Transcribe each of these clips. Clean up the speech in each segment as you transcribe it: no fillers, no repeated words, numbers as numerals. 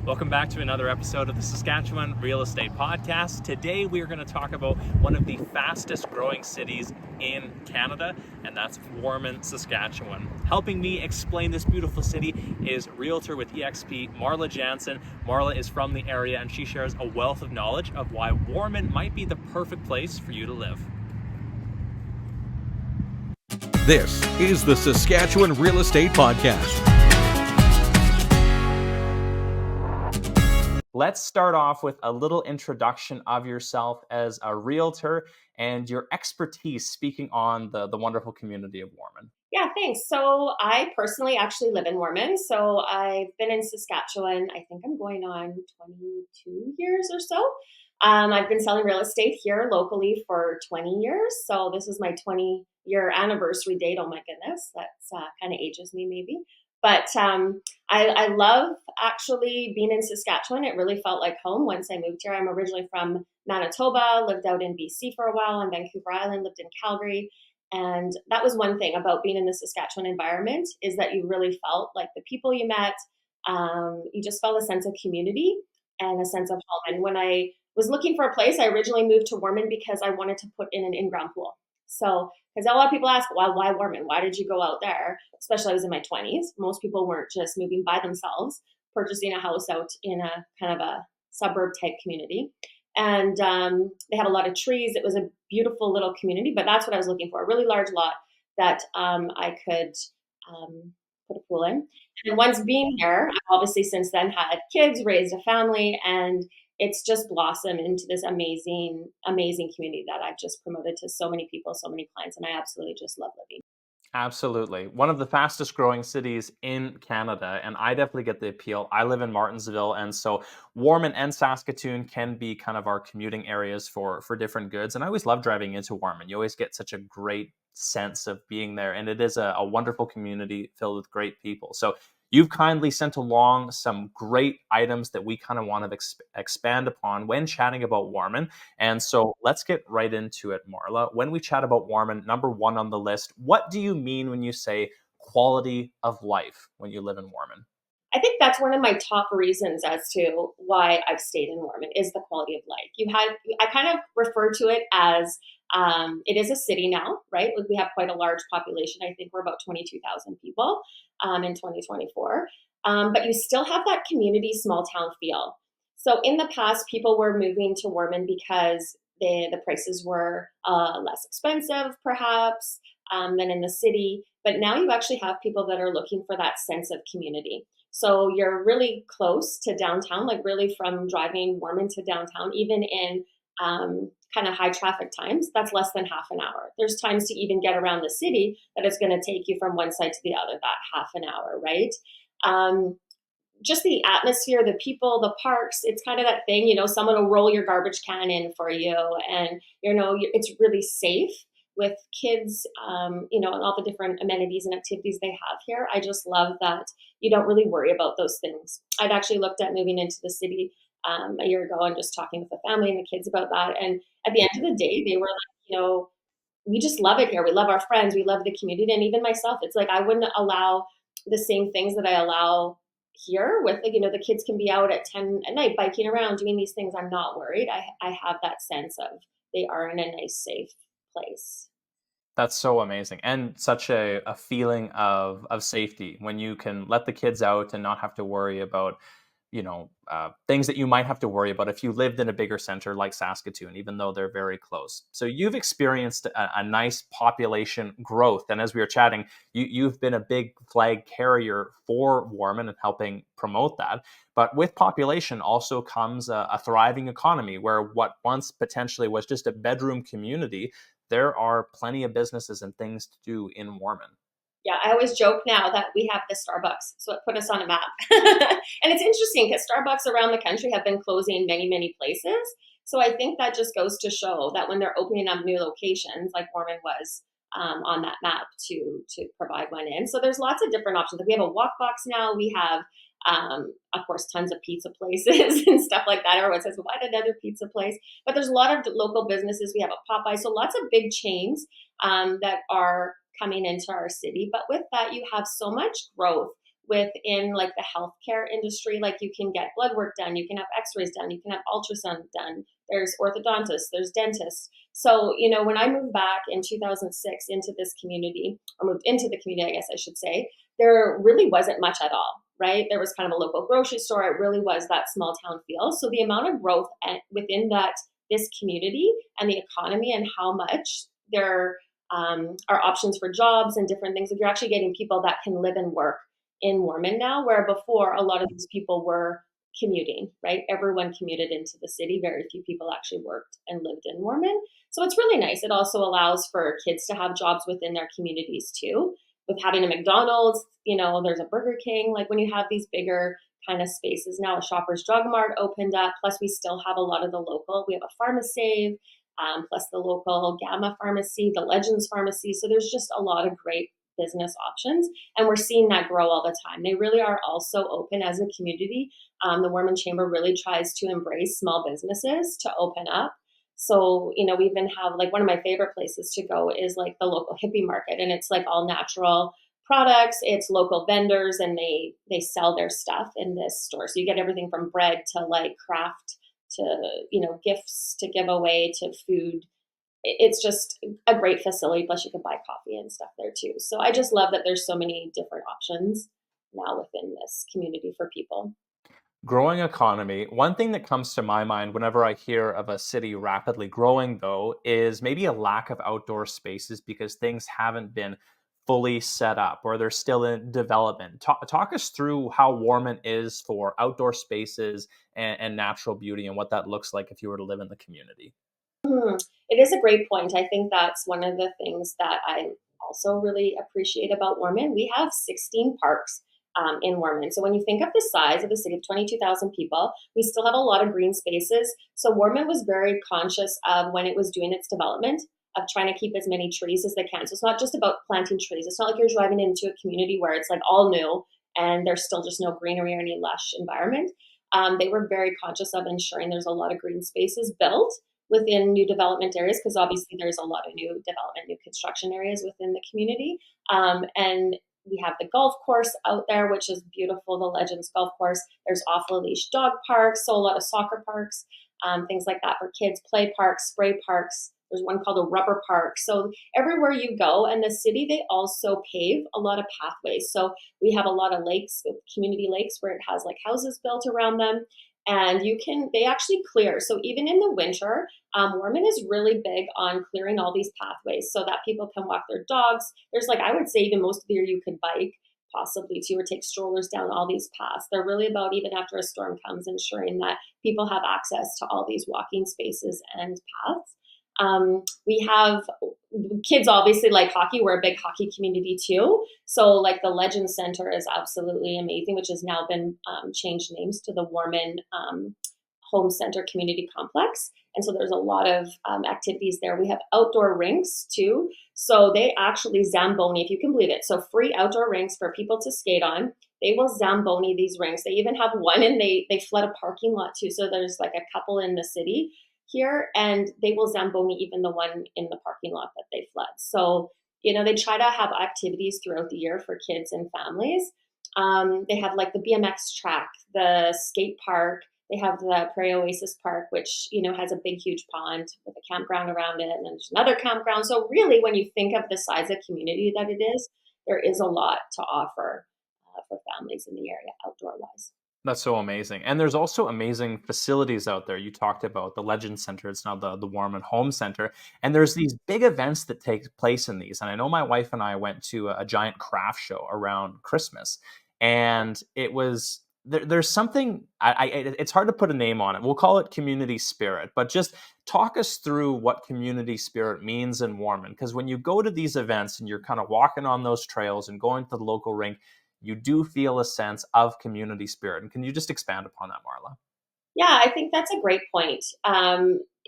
Welcome back to another episode of the Saskatchewan Real Estate Podcast. Today we are going to talk about one of the fastest growing cities in Canada, and that's Warman, Saskatchewan. Helping me explain this beautiful city is realtor with eXp, Marla Jansen. Marla is from the area and she shares a wealth of knowledge of why Warman might be the perfect place for you to live. This is the Saskatchewan Real Estate Podcast. Let's start off with a little introduction of yourself as a realtor and your expertise speaking on the wonderful community of Warman. Yeah, thanks. So I personally actually live in Warman. So I've been in Saskatchewan, I think I'm going on 22 years or so. I've been selling real estate here locally for 20 years. So this is my 20-year anniversary date. Oh my goodness, that's kind of ages me maybe. But I love actually being in Saskatchewan. It really felt like home once I moved here. I'm originally from Manitoba, lived out in BC for a while, on Vancouver Island, lived in Calgary. And that was one thing about being in the Saskatchewan environment, is that you really felt like the people you met, you just felt a sense of community and a sense of home. And when I was looking for a place, I originally moved to Warman because I wanted to put in an in-ground pool. So, because a lot of people ask, well, why Warman? Why did you go out there? Especially I was in my 20s. Most people weren't just moving by themselves, purchasing a house out in a kind of a suburb type community. And they had a lot of trees. It was a beautiful little community, but that's what I was looking for, a really large lot that I could put a pool in. And once being there, I've obviously since then had kids, raised a family, and it's just blossomed into this amazing, amazing community that I've just promoted to so many people, so many clients, and I absolutely just love living. Absolutely. One of the fastest growing cities in Canada, and I definitely get the appeal. I live in Martensville, and so Warman and Saskatoon can be kind of our commuting areas for different goods. And I always love driving into Warman. You always get such a great sense of being there, and it is a wonderful community filled with great people. So you've kindly sent along some great items that we kind of want to expand upon when chatting about Warman. And so let's get right into it, Marla. When we chat about Warman, number one on the list, what do you mean when you say quality of life when you live in Warman? I think that's one of my top reasons as to why I've stayed in Warman is the quality of life. I kind of refer to it as it is a city now, right? We have quite a large population. I think we're about 22,000 people in 2024. But you still have that community, small town feel. So in the past, people were moving to Warman because the prices were less expensive, perhaps, than in the city. But now you actually have people that are looking for that sense of community. So you're really close to downtown, like really from driving Warman to downtown, even in kind of high traffic times, that's less than half an hour. There's times to even get around the city that it's going to take you from one side to the other, that half an hour, right? Just the atmosphere, the people, the parks, it's kind of that thing, someone will roll your garbage can in for you. And, it's really safe with kids, and all the different amenities and activities they have here. I just love that you don't really worry about those things. I'd actually looked at moving into the city a year ago and just talking with the family and the kids about that. And at the end of the day, they were like, we just love it here. We love our friends. We love the community. And even myself, it's like I wouldn't allow the same things that I allow here with, the kids can be out at 10 at night, biking around, doing these things. I'm not worried. I have that sense of they are in a nice, safe place. That's so amazing, and such a feeling of safety when you can let the kids out and not have to worry about things that you might have to worry about if you lived in a bigger center like Saskatoon, even though they're very close. So you've experienced a nice population growth. And as we were chatting, you've been a big flag carrier for Warman and helping promote that. But with population also comes a thriving economy where what once potentially was just a bedroom community, there are plenty of businesses and things to do in Warman. Yeah, I always joke now that we have the Starbucks, so it put us on a map. And it's interesting because Starbucks around the country have been closing many, many places. So I think that just goes to show that when they're opening up new locations, like Warman was on that map to provide one in. So there's lots of different options. Like we have a walk box now. We have, of course, tons of pizza places and stuff like that. Everyone says, why another pizza place? But there's a lot of local businesses. We have a Popeye. So lots of big chains that are coming into our city. But with that, you have so much growth within like the healthcare industry. Like you can get blood work done, you can have x-rays done, you can have ultrasound done. There's orthodontists, there's dentists. So, when I moved back in 2006 into this community, or moved into the community, I guess I should say, there really wasn't much at all, right? There was kind of a local grocery store. It really was that small town feel. So the amount of growth within this community and the economy, and how much there are options for jobs and different things. Like you're actually getting people that can live and work in Warman now, where before a lot of these people were commuting, right? Everyone commuted into the city. Very few people actually worked and lived in Warman. So it's really nice. It also allows for kids to have jobs within their communities too. With having a McDonald's, there's a Burger King. Like when you have these bigger kind of spaces now, a Shoppers Drug Mart opened up. Plus, we still have a lot of the local. We have a Pharmasave, plus the local Gamma Pharmacy, the Legends Pharmacy. So there's just a lot of great business options, and we're seeing that grow all the time. They really are also open as a community. The Warman Chamber really tries to embrace small businesses to open up. So, we even have like one of my favorite places to go is like the local hippie market, and it's like all natural products. It's local vendors, and they sell their stuff in this store. So you get everything from bread to like craft to, gifts to give away to food. It's just a great facility. Plus you can buy coffee and stuff there too. So I just love that there's so many different options now within this community for people. Growing economy. One thing that comes to my mind whenever I hear of a city rapidly growing, though, is maybe a lack of outdoor spaces because things haven't been fully set up or they're still in development. Talk us through how Warman is for outdoor spaces and natural beauty and what that looks like if you were to live in the community. It is a great point. I think that's one of the things that I also really appreciate about Warman. We have 16 parks in Warman. So when you think of the size of the city of 22,000 people, we still have a lot of green spaces. So Warman was very conscious of when it was doing its development of trying to keep as many trees as they can. So it's not just about planting trees. It's not like you're driving into a community where it's like all new and there's still just no greenery or any lush environment. They were very conscious of ensuring there's a lot of green spaces built within new development areas, because obviously there's a lot of new development, new construction areas within the community. And we have the golf course out there, which is beautiful, the Legends Golf Course. There's off-leash dog parks, so a lot of soccer parks, things like that for kids, play parks, spray parks. There's one called a rubber park. So everywhere you go, and the city, they also pave a lot of pathways. So we have a lot of lakes, community lakes, where it has like houses built around them. And they actually clear. So even in the winter, Warman is really big on clearing all these pathways so that people can walk their dogs. There's like, I would say even most of the year you could bike possibly too, or take strollers down all these paths. They're really about, even after a storm comes, ensuring that people have access to all these walking spaces and paths. We have kids obviously like hockey. We're a big hockey community too. So like the Legends Center is absolutely amazing, which has now been changed names to the Warman Home Center Community Complex. And so there's a lot of activities there. We have outdoor rinks too. So they actually Zamboni, if you can believe it. So free outdoor rinks for people to skate on. They will Zamboni these rinks. They even have one, and they flood a parking lot too. So there's like a couple in the city here, and they will Zamboni even the one in the parking lot that they flood. So, they try to have activities throughout the year for kids and families. They have like the BMX track, the skate park. They have the Prairie Oasis Park, which, has a big, huge pond with a campground around it. And then there's another campground. So really, when you think of the size of community that it is, there is a lot to offer for families in the area outdoor wise. That's so amazing. And there's also amazing facilities out there. You talked about the Legend Center. It's now the Warman Home Center. And there's these big events that take place in these. And I know my wife and I went to a giant craft show around Christmas. And it was there's something it's hard to put a name on it. We'll call it community spirit, but just talk us through what community spirit means in Warman. Because when you go to these events and you're kind of walking on those trails and going to the local rink, you do feel a sense of community spirit. And can you just expand upon that, Marla? Yeah, I think that's a great point.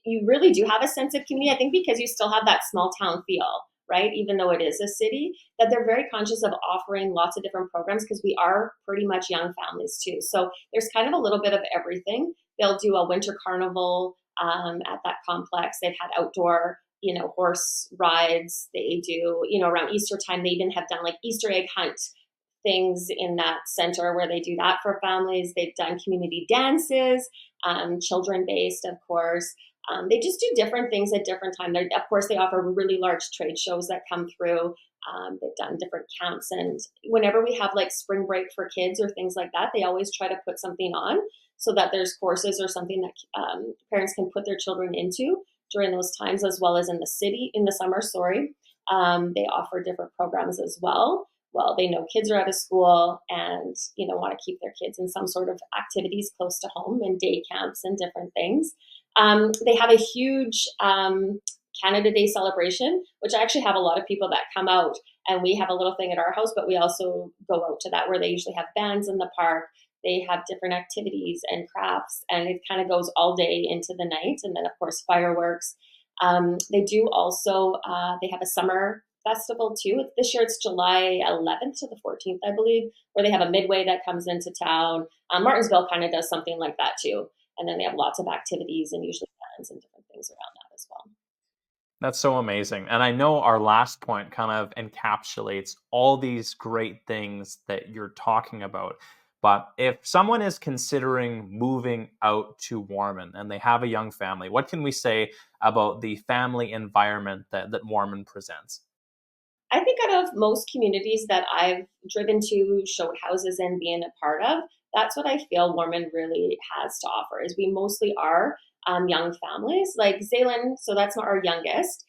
You really do have a sense of community, I think, because you still have that small town feel, right? Even though it is a city, that they're very conscious of offering lots of different programs, because we are pretty much young families too. So there's kind of a little bit of everything. They'll do a winter carnival at that complex. They've had outdoor, horse rides. They do, around Easter time, they even have done like Easter egg hunt things in that center where they do that for families. They've done community dances, children based, of course. They just do different things at different times. Of course, they offer really large trade shows that come through. They've done different camps. And whenever we have like spring break for kids or things like that, they always try to put something on so that there's courses or something that parents can put their children into during those times, as well as in the summer, sorry. They offer different programs as well. Well, they know kids are out of school and, want to keep their kids in some sort of activities close to home and day camps and different things. They have a huge Canada Day celebration, which I actually have a lot of people that come out, and we have a little thing at our house, but we also go out to that where they usually have bands in the park. They have different activities and crafts, and it kind of goes all day into the night. And then, of course, fireworks. They do also, they have a summer festival too. This year it's July 11th to the 14th, I believe, where they have a midway that comes into town. Martinsville kind of does something like that too. And then they have lots of activities and usually bands and different things around that as well. That's so amazing. And I know our last point kind of encapsulates all these great things that you're talking about. But if someone is considering moving out to Warman and they have a young family, what can we say about the family environment that Warman presents? I think out of most communities that I've driven to, showed houses and been a part of, that's what I feel Warman really has to offer. Is we mostly are young families. Like Zaylen, so that's our youngest.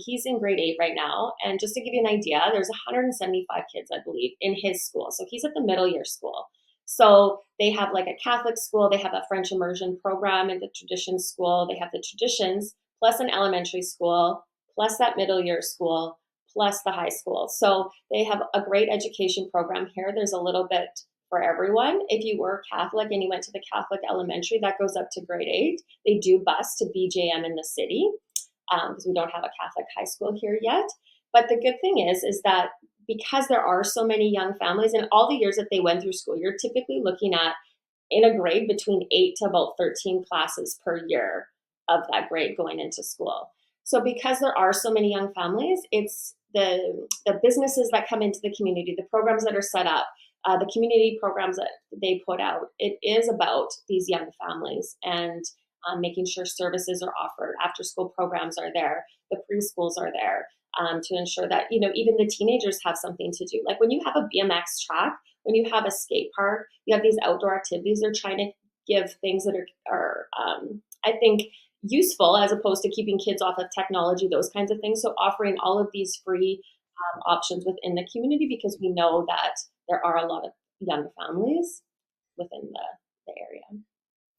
He's in grade 8 right now, and just to give you an idea, there's 175 kids, I believe, in his school. So he's at the middle year school. So they have like a Catholic school, they have a French immersion program in the tradition school, they have the traditions plus an elementary school plus that middle year school plus the high school. So they have a great education program here. There's a little bit for everyone. If you were Catholic and you went to the Catholic elementary, that goes up to grade 8. They do bus to BJM in the city because we don't have a Catholic high school here yet. But the good thing is that because there are so many young families and all the years that they went through school, you're typically looking at in a grade between 8 to about 13 classes per year of that grade going into school. So because there are so many young families, it's the businesses that come into the community, the programs that are set up, the community programs that they put out. It is about these young families and making sure services are offered. After school programs are there. The preschools are there to ensure that, even the teenagers have something to do. Like when you have a BMX track, when you have a skate park, you have these outdoor activities. They're trying to give things that are I think, useful as opposed to keeping kids off of technology, those kinds of things. So offering all of these free options within the community because we know that there are a lot of young families within the area.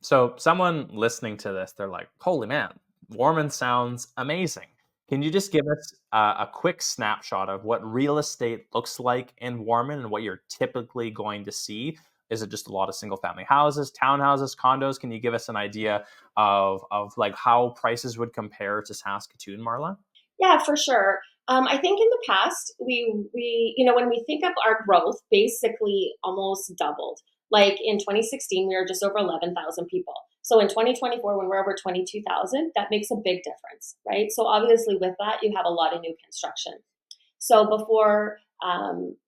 So someone listening to this, they're like, holy man, Warman sounds amazing. Can you just give us a quick snapshot of what real estate looks like in Warman and what you're typically going to see? Is it just a lot of single family houses, townhouses, condos? Can you give us an idea of like how prices would compare to Saskatoon, Marla? Yeah, for sure. I think in the past, when we think of our growth, basically almost doubled. Like in 2016, we were just over 11,000 people. So in 2024, when we're over 22,000, that makes a big difference, right? So obviously with that, you have a lot of new construction. So before,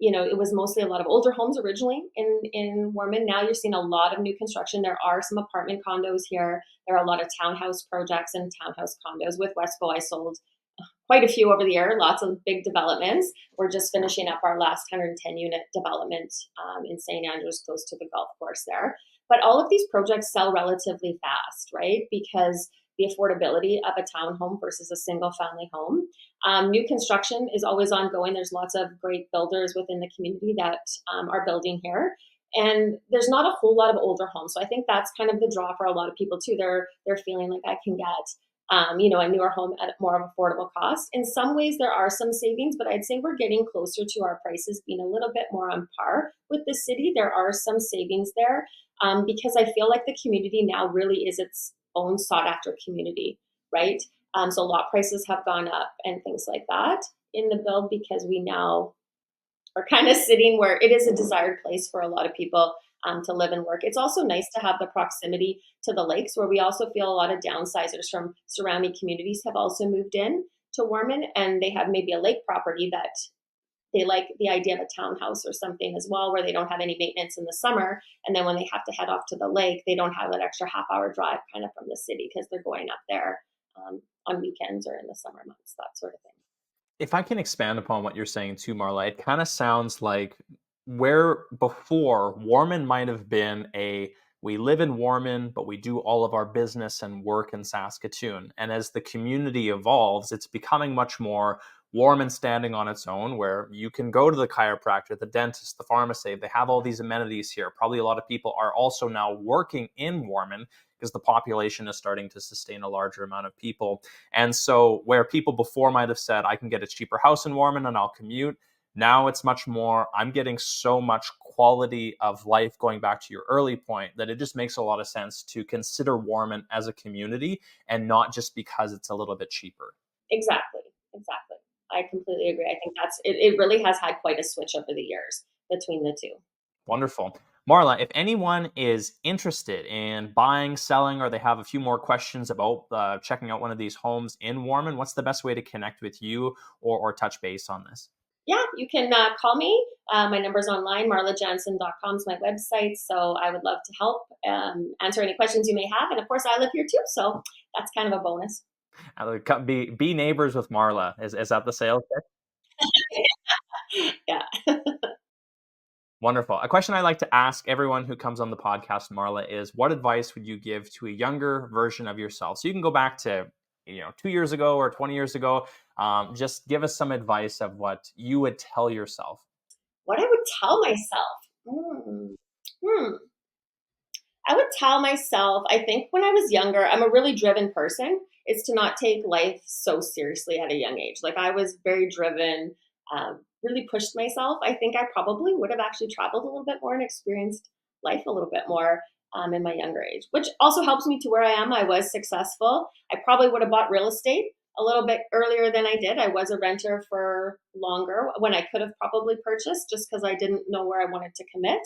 it was mostly a lot of older homes originally in Warman. Now you're seeing a lot of new construction. There are some apartment condos here. There are a lot of townhouse projects and townhouse condos. With Westbo, I sold quite a few over the year, lots of big developments. We're just finishing up our last 110 unit development in St. Andrews, close to the golf course there. But all of these projects sell relatively fast, right? Because the affordability of a townhome versus a single family home. New construction is always ongoing. There's lots of great builders within the community that are building here. And there's not a whole lot of older homes. So I think that's kind of the draw for a lot of people too. They're feeling like I can get a newer home at more of affordable cost. In some ways, there are some savings, but I'd say we're getting closer to our prices being a little bit more on par with the city. There are some savings there because I feel like the community now really is its own sought after community, right? So lot prices have gone up and things like that in the build because we now are kind of sitting where it is a desired place for a lot of people to live and work. It's also nice to have the proximity to the lakes where we also feel a lot of downsizers from surrounding communities have also moved in to Warman and they have maybe a lake property that They like the idea of a townhouse or something as well, where they don't have any maintenance in the summer. And then when they have to head off to the lake, they don't have that extra half-hour drive kind of from the city because they're going up there on weekends or in the summer months, that sort of thing. If I can expand upon what you're saying too, Marla, it kind of sounds like where before Warman might have been a we live in Warman, but we do all of our business and work in Saskatoon. And as the community evolves, it's becoming much more Warman standing on its own, where you can go to the chiropractor, the dentist, the pharmacy. They have all these amenities here. Probably a lot of people are also now working in Warman because the population is starting to sustain a larger amount of people. And so where people before might have said, I can get a cheaper house in Warman and I'll commute, now it's much more, I'm getting so much quality of life, going back to your early point, that it just makes a lot of sense to consider Warman as a community and not just because it's a little bit cheaper. Exactly, exactly. I completely agree. I think it really has had quite a switch over the years between the two. Wonderful. Marla, if anyone is interested in buying, selling, or they have a few more questions about checking out one of these homes in Warman, what's the best way to connect with you or touch base on this? Yeah, you can call me. My number's online. marlajansen.com is my website. So I would love to help answer any questions you may have. And of course, I live here too. So that's kind of a bonus. Be neighbors with Marla. Is that the sales pitch? Yeah. Wonderful. A question I like to ask everyone who comes on the podcast, Marla, is what advice would you give to a younger version of yourself? So you can go back to 2 years ago or 20 years ago. Just give us some advice of what you would tell yourself. What I would tell myself. Hmm. I would tell myself, I think when I was younger, I'm a really driven person, is to not take life so seriously at a young age. Like I was very driven, really pushed myself. I think I probably would have actually traveled a little bit more and experienced life a little bit more in my younger age, which also helps me to where I am. I was successful. I probably would have bought real estate a little bit earlier than I did. I was a renter for longer when I could have probably purchased just because I didn't know where I wanted to commit.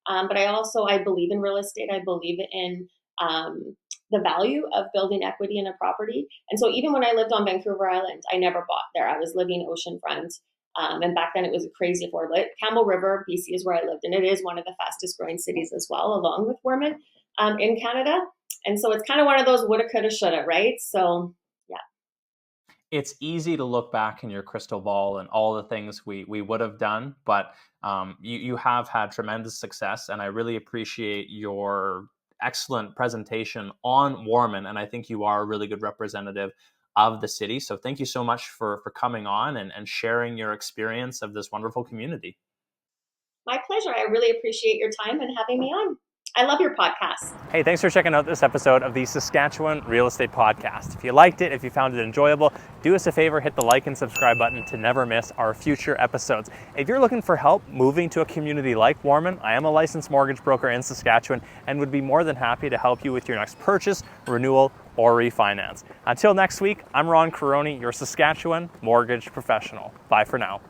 But I believe in real estate. I believe in the value of building equity in a property. And so even when I lived on Vancouver Island, I never bought there. I was living oceanfront. And back then it was a crazy affordable. Campbell River, BC is where I lived. And it is one of the fastest growing cities as well, along with Warman in Canada. And so it's kind of one of those woulda, coulda, shoulda, right? So yeah. It's easy to look back in your crystal ball and all the things we would have done, but you have had tremendous success, and I really appreciate your excellent presentation on Warman, and I think you are a really good representative of the city. So thank you so much for coming on and sharing your experience of this wonderful community. My pleasure. I really appreciate your time and having me on. I love your podcast. Hey, thanks for checking out this episode of the Saskatchewan Real Estate Podcast. If you liked it, if you found it enjoyable, do us a favor, hit the like and subscribe button to never miss our future episodes. If you're looking for help moving to a community like Warman, I am a licensed mortgage broker in Saskatchewan and would be more than happy to help you with your next purchase, renewal, or refinance. Until next week, I'm Ron Caroni, your Saskatchewan mortgage professional. Bye for now.